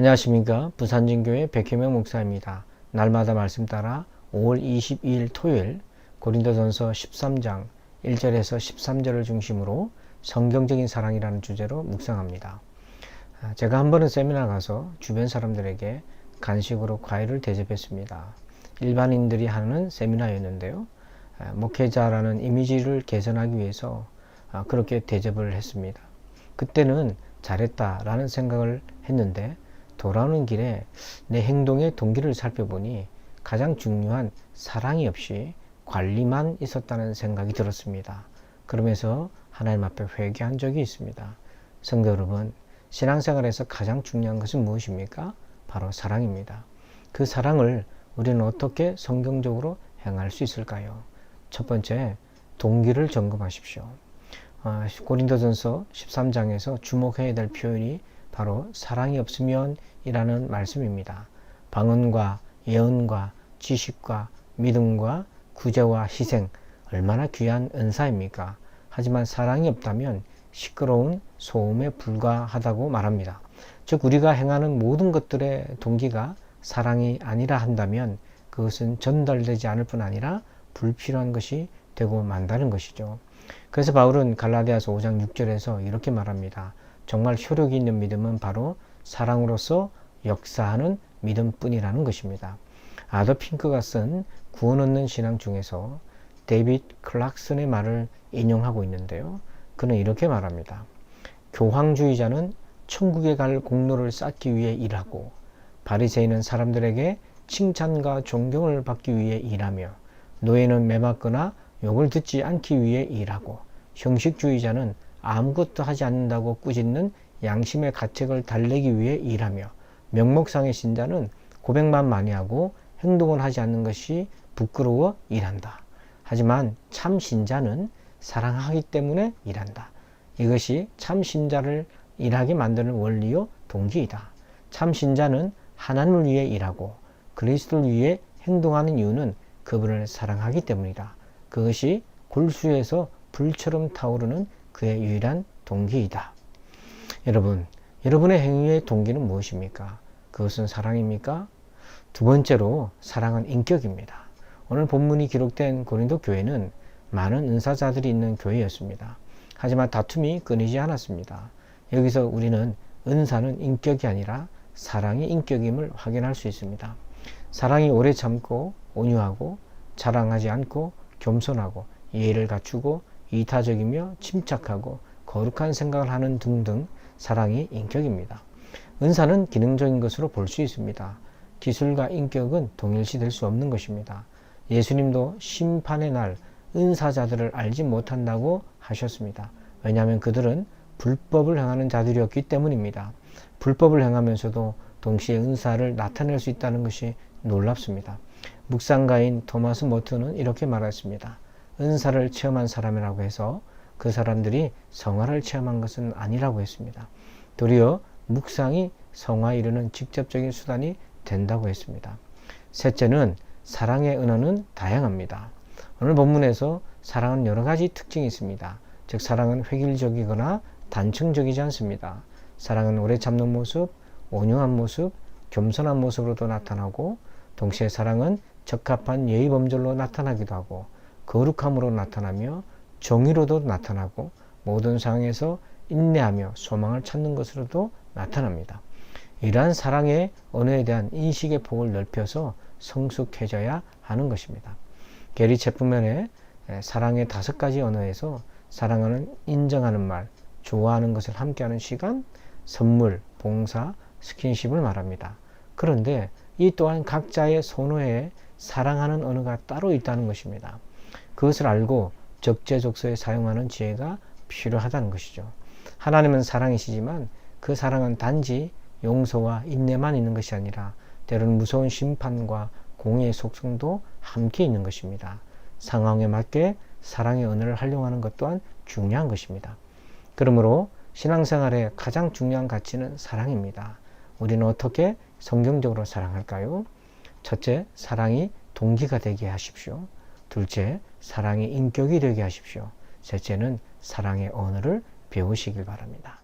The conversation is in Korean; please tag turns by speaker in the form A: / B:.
A: 안녕하십니까. 부산진교회 백혜명 목사입니다. 날마다 말씀 따라 5월 22일 토요일 고린도전서 13장 1절에서 13절을 중심으로 성경적인 사랑이라는 주제로 묵상합니다. 제가 한 번은 세미나 가서 주변 사람들에게 간식으로 과일을 대접했습니다. 일반인들이 하는 세미나였는데요. 목회자라는 이미지를 개선하기 위해서 그렇게 대접을 했습니다. 그때는 잘했다라는 생각을 했는데 돌아오는 길에 내 행동의 동기를 살펴보니 가장 중요한 사랑이 없이 관리만 있었다는 생각이 들었습니다. 그러면서 하나님 앞에 회개한 적이 있습니다. 성도 여러분, 신앙생활에서 가장 중요한 것은 무엇입니까? 바로 사랑입니다. 그 사랑을 우리는 어떻게 성경적으로 행할 수 있을까요? 첫 번째, 동기를 점검하십시오. 고린도전서 13장에서 주목해야 될 표현이 바로 사랑이 없으면 이라는 말씀입니다. 방언과 예언과 지식과 믿음과 구제와 희생, 얼마나 귀한 은사입니까? 하지만 사랑이 없다면 시끄러운 소음에 불과하다고 말합니다. 즉 우리가 행하는 모든 것들의 동기가 사랑이 아니라 한다면 그것은 전달되지 않을 뿐 아니라 불필요한 것이 되고 만다는 것이죠. 그래서 바울은 갈라디아서 5장 6절에서 이렇게 말합니다. 정말 효력이 있는 믿음은 바로 사랑으로서 역사하는 믿음뿐이라는 것입니다. 아더 핑크가 쓴 구원 얻는 신앙 중에서 데이빗 클락슨의 말을 인용하고 있는데요. 그는 이렇게 말합니다. 교황주의자는 천국에 갈 공로를 쌓기 위해 일하고 바리새인은 사람들에게 칭찬과 존경을 받기 위해 일하며 노예는 매맞거나 욕을 듣지 않기 위해 일하고 형식주의자는 아무것도 하지 않는다고 꾸짖는 양심의 가책을 달래기 위해 일하며 명목상의 신자는 고백만 많이 하고 행동을 하지 않는 것이 부끄러워 일한다. 하지만 참 신자는 사랑하기 때문에 일한다. 이것이 참 신자를 일하게 만드는 원리요 동기이다. 참 신자는 하나님을 위해 일하고 그리스도를 위해 행동하는 이유는 그분을 사랑하기 때문이다. 그것이 골수에서 불처럼 타오르는 그의 유일한 동기이다. 여러분, 여러분의 행위의 동기는 무엇입니까? 그것은 사랑입니까? 두 번째로 사랑은 인격입니다. 오늘 본문이 기록된 고린도 교회는 많은 은사자들이 있는 교회였습니다. 하지만 다툼이 끊이지 않았습니다. 여기서 우리는 은사는 인격이 아니라 사랑이 인격임을 확인할 수 있습니다. 사랑이 오래 참고 온유하고 자랑하지 않고 겸손하고 예의를 갖추고 이타적이며 침착하고 거룩한 생각을 하는 등등 사랑이 인격입니다. 은사는 기능적인 것으로 볼 수 있습니다. 기술과 인격은 동일시 될 수 없는 것입니다. 예수님도 심판의 날 은사자들을 알지 못한다고 하셨습니다. 왜냐하면 그들은 불법을 행하는 자들이었기 때문입니다. 불법을 행하면서도 동시에 은사를 나타낼 수 있다는 것이 놀랍습니다. 묵상가인 토마스 모트는 이렇게 말했습니다. 은사를 체험한 사람이라고 해서 그 사람들이 성화를 체험한 것은 아니라고 했습니다. 도리어 묵상이 성화에 이르는 직접적인 수단이 된다고 했습니다. 셋째는 사랑의 은어는 다양합니다. 오늘 본문에서 사랑은 여러 가지 특징이 있습니다. 즉 사랑은 획일적이거나 단층적이지 않습니다. 사랑은 오래 참는 모습, 온유한 모습, 겸손한 모습으로도 나타나고 동시에 사랑은 적합한 예의 범절로 나타나기도 하고 거룩함으로 나타나며 정의로도 나타나고 모든 상황에서 인내하며 소망을 찾는 것으로도 나타납니다. 이러한 사랑의 언어에 대한 인식의 폭을 넓혀서 성숙해져야 하는 것입니다. 게리 체프맨의 사랑의 5가지 언어에서 사랑은 인정하는 말, 좋아하는 것을 함께하는 시간, 선물, 봉사, 스킨십을 말합니다. 그런데 이 또한 각자의 선호에 사랑하는 언어가 따로 있다는 것입니다. 그것을 알고 적재적소에 사용하는 지혜가 필요하다는 것이죠. 하나님은 사랑이시지만 그 사랑은 단지 용서와 인내만 있는 것이 아니라 때로는 무서운 심판과 공의의 속성도 함께 있는 것입니다. 상황에 맞게 사랑의 언어를 활용하는 것 또한 중요한 것입니다. 그러므로 신앙생활의 가장 중요한 가치는 사랑입니다. 우리는 어떻게 성경적으로 사랑할까요? 첫째, 사랑이 동기가 되게 하십시오. 둘째, 사랑이 인격이 되게 하십시오. 셋째는 사랑의 언어를 배우시길 바랍니다.